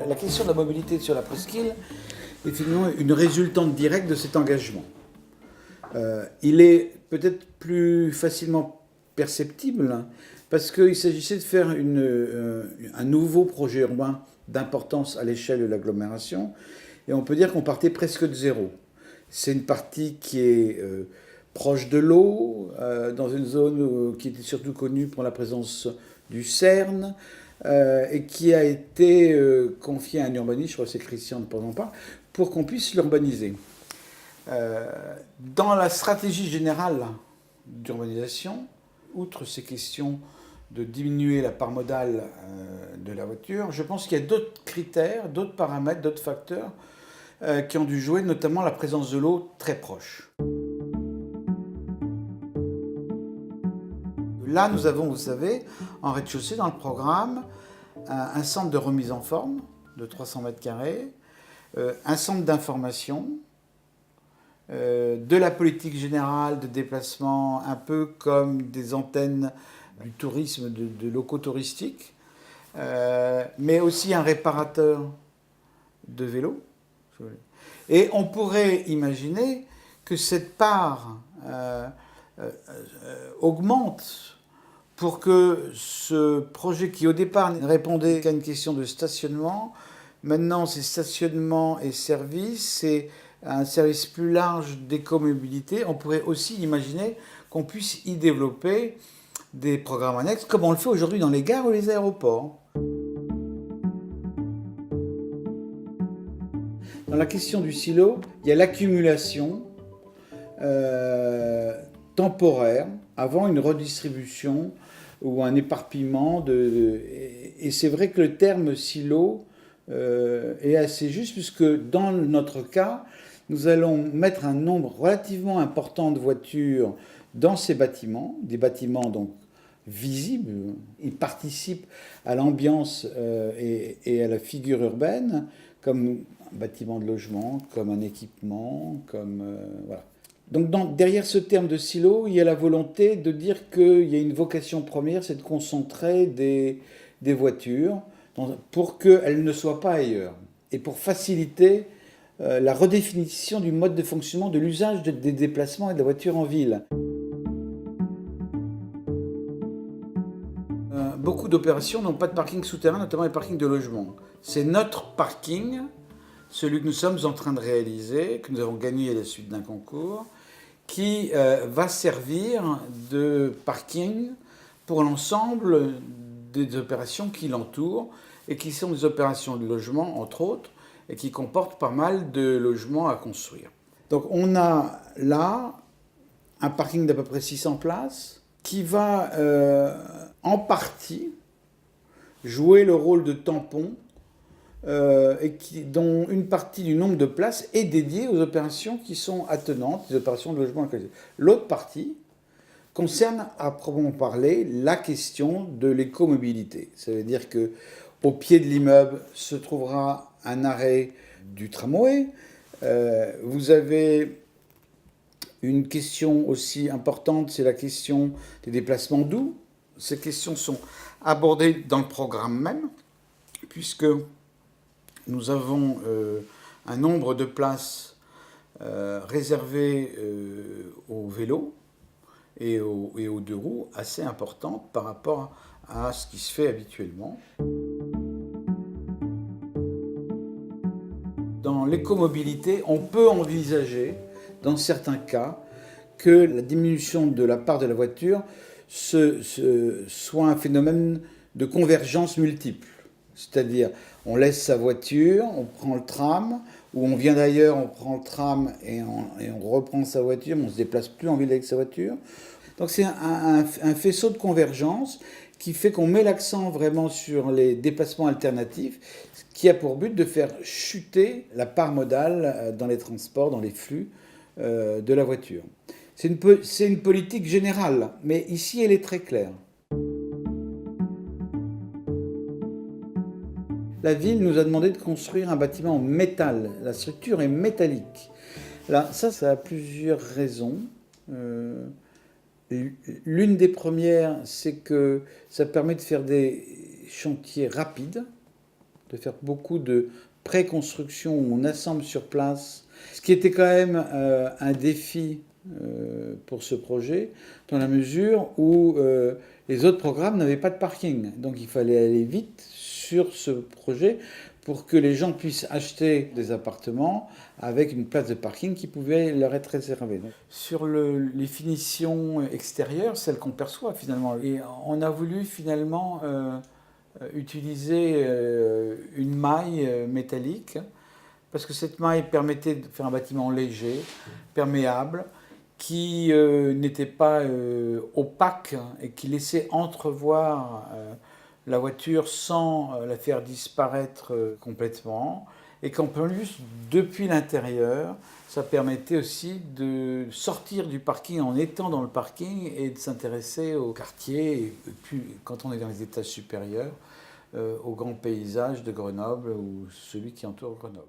la question de la mobilité sur la presqu'île est finalement une résultante directe de cet engagement. Il est peut-être plus facilement perceptible parce qu'il s'agissait de faire un nouveau projet urbain d'importance à l'échelle de l'agglomération, et on peut dire qu'on partait presque de zéro. C'est une partie qui est proche de l'eau, dans une zone qui était surtout connue pour la présence du Cerne, et qui a été confiée à un urbaniste, je crois que c'est Christian de Porzampar, pour qu'on puisse l'urbaniser. Dans la stratégie générale d'urbanisation, outre ces questions de diminuer la part modale de la voiture, je pense qu'il y a d'autres critères, d'autres paramètres, d'autres facteurs qui ont dû jouer, notamment la présence de l'eau très proche. Là, nous avons, vous savez, en rez-de-chaussée dans le programme, un centre de remise en forme de 300 mètres carrés, un centre d'information, de la politique générale de déplacement, un peu comme des antennes du tourisme, de locaux touristiques, mais aussi un réparateur de vélos. Et on pourrait imaginer que cette part augmente pour que ce projet qui au départ ne répondait qu'à une question de stationnement, maintenant c'est stationnement et service, c'est un service plus large d'écomobilité. On pourrait aussi imaginer qu'on puisse y développer des programmes annexes, comme on le fait aujourd'hui dans les gares ou les aéroports. Dans la question du silo, il y a l'accumulation temporaire avant une redistribution ou un éparpillement. Et c'est vrai que le terme silo est assez juste, puisque dans notre cas, nous allons mettre un nombre relativement important de voitures dans ces bâtiments, des bâtiments donc visibles. Ils participent à l'ambiance et à la figure urbaine, comme un bâtiment de logement, comme un équipement, comme voilà. Donc derrière ce terme de silo, il y a la volonté de dire qu'il y a une vocation première, c'est de concentrer des voitures pour qu'elles ne soient pas ailleurs, et pour faciliter la redéfinition du mode de fonctionnement de l'usage des déplacements et de la voiture en ville. Beaucoup d'opérations n'ont pas de parking souterrain, notamment les parkings de logement. C'est notre parking, celui que nous sommes en train de réaliser, que nous avons gagné à la suite d'un concours, qui va servir de parking pour l'ensemble des opérations qui l'entourent, et qui sont des opérations de logement, entre autres, et qui comportent pas mal de logements à construire. Donc on a là un parking d'à peu près 600 places, qui va en partie jouer le rôle de tampon, et dont une partie du nombre de places est dédiée aux opérations qui sont attenantes, les opérations de logement inclusif. L'autre partie concerne, à proprement parler, la question de l'écomobilité. Ça veut dire qu'au pied de l'immeuble se trouvera un arrêt du tramway. Vous avez une question aussi importante, c'est la question des déplacements doux. Ces questions sont abordées dans le programme même, puisque nous avons un nombre de places réservées aux vélos et aux deux roues assez importantes par rapport à ce qui se fait habituellement. Dans l'écomobilité, on peut envisager, dans certains cas, que la diminution de la part de la voiture soit un phénomène de convergence multiple. C'est-à-dire, on laisse sa voiture, on prend le tram, ou on vient d'ailleurs, on prend le tram et on reprend sa voiture, mais on ne se déplace plus en ville avec sa voiture. Donc c'est un faisceau de convergence qui fait qu'on met l'accent vraiment sur les déplacements alternatifs, qui a pour but de faire chuter la part modale dans les transports, dans les flux de la voiture. C'est une politique générale, mais ici elle est très claire. La ville nous a demandé de construire un bâtiment en métal. La structure est métallique. Là, ça a plusieurs raisons. L'une des premières, c'est que ça permet de faire des chantiers rapides. de faire beaucoup de pré-construction où on assemble sur place, ce qui était quand même un défi pour ce projet, dans la mesure où les autres programmes n'avaient pas de parking. Donc il fallait aller vite sur ce projet pour que les gens puissent acheter des appartements avec une place de parking qui pouvait leur être réservée. Donc, sur les finitions extérieures, celles qu'on perçoit finalement, et on a voulu finalement utiliser une maille métallique, parce que cette maille permettait de faire un bâtiment léger, perméable, qui n'était pas opaque et qui laissait entrevoir la voiture sans la faire disparaître complètement. Et qu'en plus, depuis l'intérieur, ça permettait aussi de sortir du parking en étant dans le parking et de s'intéresser au quartier, et puis quand on est dans les étages supérieurs, au grand paysage de Grenoble ou celui qui entoure Grenoble.